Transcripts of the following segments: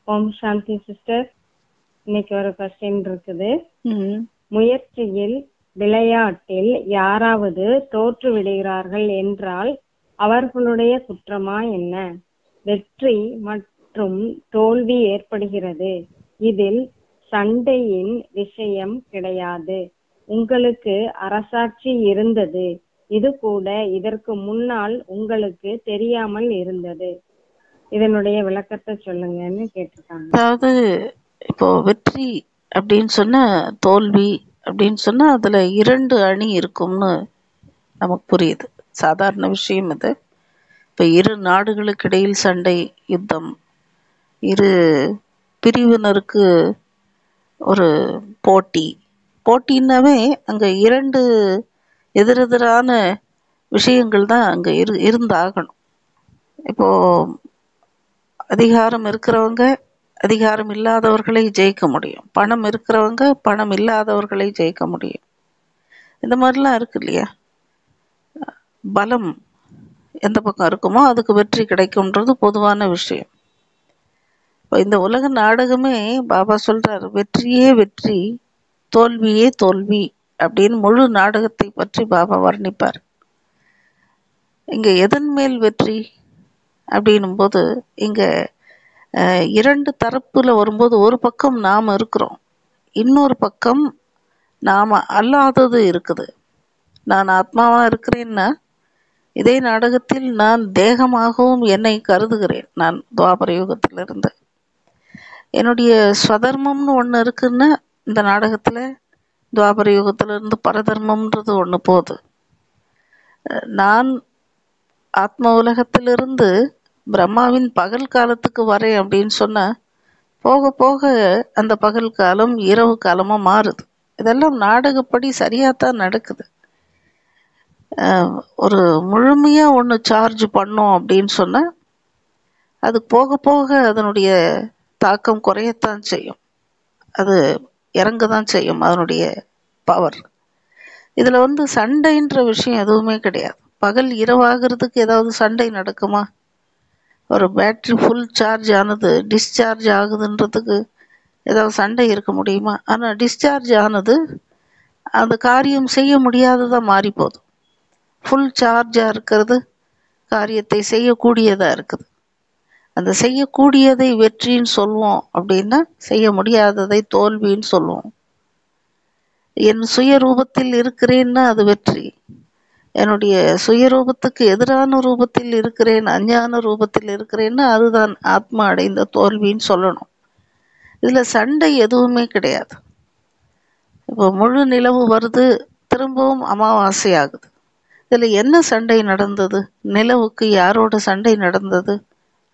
ஓம் சாந்தி sister. இன்னைக்கு ஒரு question இருக்குது. ம். முயற்சியில் விளையாட்டில் யாராவது தோற்று விடுகிறார்கள் என்றால் அவர்களுடைய குற்றமா என்ன? வெற்றி மற்றும் தோல்வி ஏற்படுகிறது, இதில் சண்டையின் விஷயம் கிடையாது. உங்களுக்கு அரசாட்சி இருந்தது, இது கூட இதற்கு முன்னால் உங்களுக்கு தெரியாமல் இருந்தது. இதனுடைய விளக்கத்தை சொல்லுங்கன்னு கேட்டிருக்காங்க. அதாவது இப்போ வெற்றி அப்படின்னு சொன்னா தோல்வி அப்படின்னு சொன்னா அதுல 2 அணி இருக்கும்னு நமக்கு புரியுது. சாதாரண விஷயம் இது. இப்போ 2 நாடுகளுக்கு இடையில் சண்டை, யுத்தம், 2 பிரிவினருக்கு ஒரு போட்டி. போட்டின்னாவே அங்க 2 எதிரெதிரான விஷயங்கள் தான் அங்க இருந்தாகணும். இப்போ அதிகாரம் இருக்கிறவங்க அதிகாரம் இல்லாதவர்களை ஜெயிக்க முடியும், பணம் இருக்கிறவங்க பணம் இல்லாதவர்களை ஜெயிக்க முடியும். இந்த மாதிரிலாம் இருக்கு இல்லையா? பலம் எந்த பக்கம் இருக்குமோ அதுக்கு வெற்றி கிடைக்கும்ன்றது பொதுவான விஷயம். இப்போ இந்த உலக நாடகமே பாபா சொல்றார், வெற்றியே வெற்றி, தோல்வியே தோல்வி அப்படின்னு முழு நாடகத்தை பற்றி பாபா வர்ணிப்பார். இங்க எதன் மேல் வெற்றி அப்படின்னும் போது இங்க 2 தரப்புல வரும்போது ஒரு பக்கம் நாம் இருக்கிறோம், இன்னொரு பக்கம் நாம அல்லாதது இருக்குது. நான் ஆத்மாவா இருக்கிறேன்னா இதே நாடகத்தில் நான் தேகமாகவும் என்னை கருதுகிறேன். நான் துவாபர யுகத்திலிருந்து என்னுடைய ஸ்வதர்மம்னு ஒன்று இருக்குன்னா இந்த நாடகத்தில் துவாபர யுகத்திலிருந்து பரதர்மம்ன்றது ஒன்று போகுது. நான் ஆத்ம உலகத்திலிருந்து பிரம்மாவின் பகல் காலத்துக்கு வரேன் அப்படின்னு சொன்னால் போக போக அந்த பகல் காலம் இரவு காலமாக மாறுது. இதெல்லாம் நாடகப்படி சரியாகத்தான் நடக்குது. ஒரு முழுமையாக ஒன்று சார்ஜ் பண்ணோம் அப்படின்னு சொன்னால் அது போக போக அதனுடைய தாக்கம் குறையத்தான் செய்யும், அது இறங்க தான் செய்யும் அதனுடைய பவர். இதில் சண்டைன்ற விஷயம் எதுவுமே கிடையாது. பகல் இரவாகிறதுக்கு ஏதாவது சண்டை நடக்குமா? ஒரு பேட்ரி ஃபுல் சார்ஜ் ஆனது டிஸ்சார்ஜ் ஆகுதுன்றதுக்கு ஏதாவது சண்டை இருக்க முடியுமா? ஆனால் டிஸ்சார்ஜ் ஆனது அந்த காரியம் செய்ய முடியாததாக மாறி போகுது. ஃபுல் சார்ஜாக இருக்கிறது காரியத்தை செய்யக்கூடியதாக இருக்குது. அந்த செய்யக்கூடியதை வெற்றின்னு சொல்லுவோம் அப்படின்னா செய்ய முடியாததை தோல்வின்னு சொல்லுவோம். என் சுயரூபத்தில் இருக்கிறேன்னா அது வெற்றி. என்னுடைய சுயரூபத்துக்கு எதிரான ரூபத்தில் இருக்கிறேன், அஞ்ஞான ரூபத்தில் இருக்கிறேன்னா அதுதான் ஆத்மா அடைந்த தோல்வின்னு சொல்லணும். இதில் சண்டை எதுவுமே கிடையாது. இப்போ முழு நிலவு வருது, திரும்பவும் அமாவாசை ஆகுது. இதில் என்ன சண்டை நடந்தது? நிலவுக்கு யாரோட சண்டை நடந்தது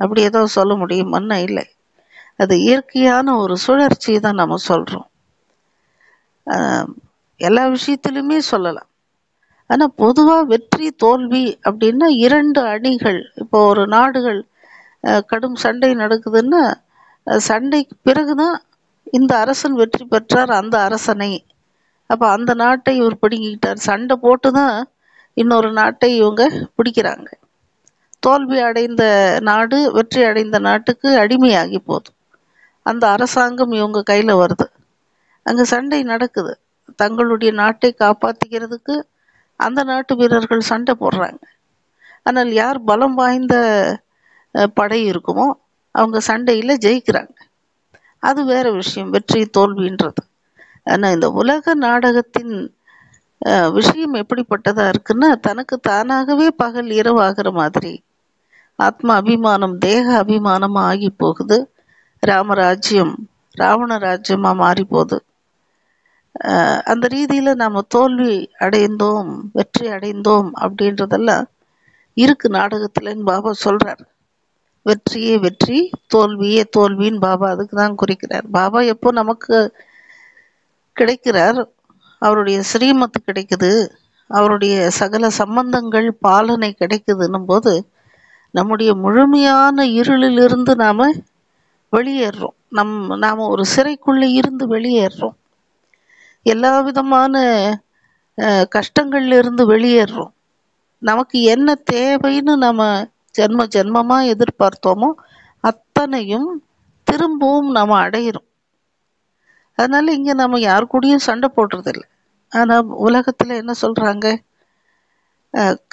அப்படி ஏதோ சொல்ல முடியுமான்னா இல்லை. அது இயற்கையான ஒரு சுழற்சி தான் நம்ம சொல்கிறோம். எல்லா விஷயத்திலுமே சொல்லலாம். ஆனால் பொதுவாக வெற்றி தோல்வி அப்படின்னா 2 அணிகள். இப்போ ஒரு நாடுகள் கடும் சண்டை நடக்குதுன்னா சண்டைக்கு பிறகுதான் இந்த அரசன் வெற்றி பெற்றார் அந்த அரசனை, அப்போ அந்த நாட்டை இவர் பிடுங்கிக்கிட்டார். சண்டை போட்டு தான் இன்னொரு நாட்டை இவங்க பிடிக்கிறாங்க. தோல்வி அடைந்த நாடு வெற்றி அடைந்த நாட்டுக்கு அடிமையாகி போகுது. அந்த அரசாங்கம் இவங்க கையில் வருது. அங்கே சண்டை நடக்குது. தங்களுடைய நாட்டை காப்பாற்றிக்கிறதுக்கு அந்த நாட்டு வீரர்கள் சண்டை போடுறாங்க. ஆனால் யார் பலம் வாய்ந்த படை இருக்குமோ அவங்க சண்டையில் ஜெயிக்கிறாங்க. அது வேற விஷயம், வெற்றி தோல்வின்றது. ஆனால் இந்த உலக நாடகத்தின் விஷயம் எப்படிப்பட்டதாக இருக்குன்னா, தனக்கு தானாகவே பகல் இரவு ஆகிற மாதிரி ஆத்மா அபிமானம் தேக அபிமானமாக ஆகி போகுது. ராமராஜ்யம் ராவண ராஜ்யமாக மாறி போகுது. அந்த ரீதியில் நாம் தோல்வி அடைந்தோம் வெற்றி அடைந்தோம் அப்படின்றதெல்லாம் இருக்கு நாடகத்தில்னு பாபா சொல்கிறார். வெற்றியே வெற்றி, தோல்வியே தோல்வின்னு பாபா அதுக்கு தான் குறிக்கிறார். பாபா எப்போ நமக்கு கிடைக்கிறார், அவருடைய ஸ்ரீமத்து கிடைக்குது, அவருடைய சகல சம்பந்தங்கள் பாலனை கிடைக்குதுன்னும் போது நம்முடைய முழுமையான இருளிலிருந்து நாம் வெளியேறோம். நாம் ஒரு சிறைக்குள்ளே இருந்து வெளியேறோம். எல்லா விதமான கஷ்டங்கள்லேருந்து வெளியேறோம். நமக்கு என்ன தேவைன்னு நம்ம ஜென்மமாக எதிர்பார்த்தோமோ அத்தனையும் திரும்பவும் நம்ம அடையிறோம். அதனால இங்க நம்ம யாரு கூடயும் சண்டை போடுறதில்லை. ஆனா உலகத்துல என்ன சொல்றாங்க,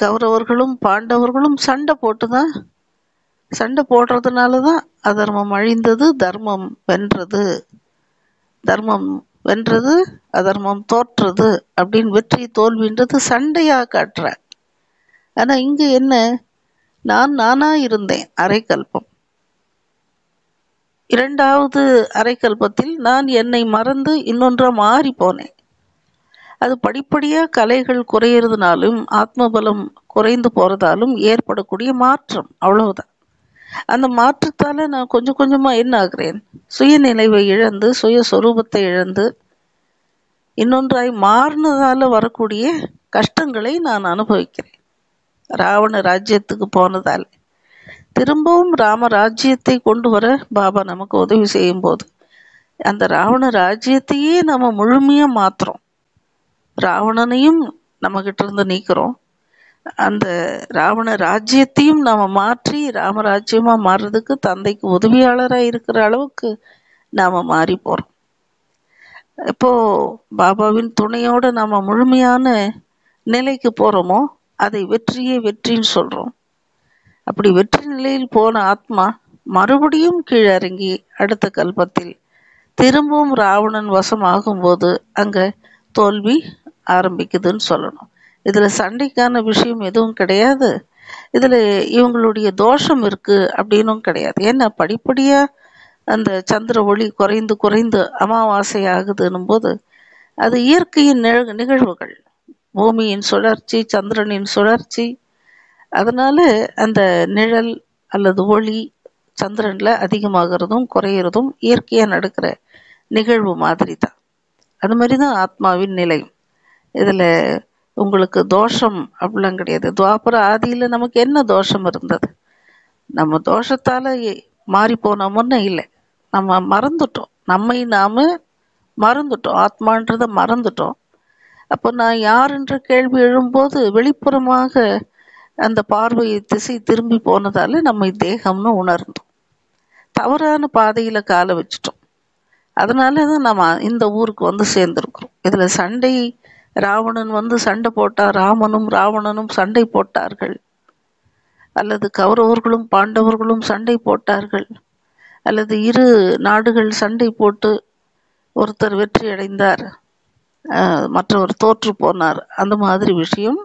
கௌரவர்களும் பாண்டவர்களும் சண்டை போடுறதுனாலதான் அதர்மம் அழிந்தது, தர்மம் வென்றது, அதர்மம் தோற்றது அப்படின்னு வெற்றி தோல்வின்றது சண்டையா காட்டுற. ஆனா இங்க என்ன, நானா இருந்தேன் அரைக்கல்பம், இரண்டாவது அரைக்கல்பத்தில் நான் என்னை மறந்து இன்னொன்றா மாறி போனேன். அது படிப்படியா கலைகள் குறையிறதுனாலும் ஆத்மபலம் குறைந்து போறதாலும் ஏற்படக்கூடிய மாற்றம், அவ்வளவுதான். அந்த மாற்றத்தால நான் கொஞ்சம் கொஞ்சமா என்ன ஆகிறேன், சுயநினைவை இழந்து சுயஸ்வரூபத்தை இழந்து இன்னொன்றாய் மாறினதால வரக்கூடிய கஷ்டங்களை நான் அனுபவிக்கிறேன். ராவண ராஜ்யத்துக்கு போனதால் திரும்பவும் ராம ராஜ்யத்தை கொண்டு வர பாபா நமக்கு உதவி செய்யும் போது அந்த ராவண ராஜ்யத்தையே நம்ம முழுமையா மாத்துறோம். ராவணனையும் நம்ம கிட்ட இருந்து நீக்கிறோம். அந்த ராவண ராஜ்யத்தையும் நாம மாற்றி ராமராஜ்யமா மாறுறதுக்கு தந்தைக்கு உதவியாளரா இருக்கிற அளவுக்கு நாம மாறி போறோம். இப்போ பாபாவின் துணையோட நாம முழுமையான நிலைக்கு போறோமோ அதை வெற்றின்னு சொல்றோம். அப்படி வெற்றி நிலையில் போன ஆத்மா மறுபடியும் கீழிறங்கி அடுத்த கல்பத்தில் திரும்பவும் ராவணன் வசம் ஆகும்போது அங்க தோல்வி ஆரம்பிக்குதுன்னு சொல்லணும். இதுல சண்டைக்கான விஷயம் எதுவும் கிடையாது. இதுல இவங்களுடைய தோஷம் இருக்கு அப்படின்னும் கிடையாது. ஏன்னா படிப்படியா அந்த சந்திர ஒளி குறைந்து குறைந்து அமாவாசை ஆகுதுன்னும் போது அது இயற்கையின் நிகழ்வுகள், பூமியின் சுழற்சி, சந்திரனின் சுழற்சி. அதனால அந்த நிழல் அல்லது ஒளி சந்திரன்ல அதிகமாகிறதும் குறையிறதும் இயற்கையா நடக்கிற நிகழ்வு மாதிரி தான். அது மாதிரிதான் ஆத்மாவின் நிலை. இதுல உங்களுக்கு தோஷம் அப்படிலாம் கிடையாது. துவாபர ஆதியில நமக்கு என்ன தோஷம் இருந்தது? நம்ம தோஷத்தால மாறி போனோம்னு இல்லை, நம்ம மறந்துட்டோம், நம்மை நாம மறந்துட்டோம், ஆத்மான்றத மறந்துட்டோம். அப்போ நான் யார் என்ற கேள்வி எழும்போது வெளிப்புறமாக அந்த பார்வையை திசை திரும்பி போனதால நம்மை தேகம்னு உணர்ந்தோம், தவறான பாதையில காலை வச்சுட்டோம். அதனாலதான் நம்ம இந்த ஊருக்கு வந்து சேர்ந்திருக்கிறோம். இதுல சண்டை, ராவணன் வந்து சண்டை போட்டா, ராவணனும் சண்டை போட்டார்கள், அல்லது கௌரவர்களும் பாண்டவர்களும் சண்டை போட்டார்கள், அல்லது இரு நாடுகள் சண்டை போட்டு ஒருத்தர் வெற்றி அடைந்தார், மற்றவர் தோற்று போனார், அந்த மாதிரி விஷயம்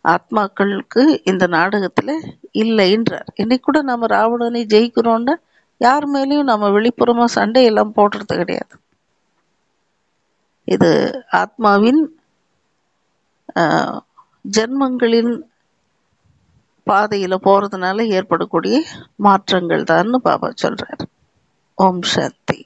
ஆத்மாக்களுக்கு இந்த நாடகத்துல இல்லைன்றார். இன்னைக்கு கூட நம்ம ராவணனை ஜெயிக்கிறோம்னா யார் மேலேயும் நம்ம வெளிப்புறமா சண்டையெல்லாம் போடுறது கிடையாது. இது ஆத்மாவின் ஜென்மங்களின் பாதையில போறதுனால ஏற்படக்கூடிய மாற்றங்கள் தான்னு பாபா சொல்றார். ஓம் சாந்தி.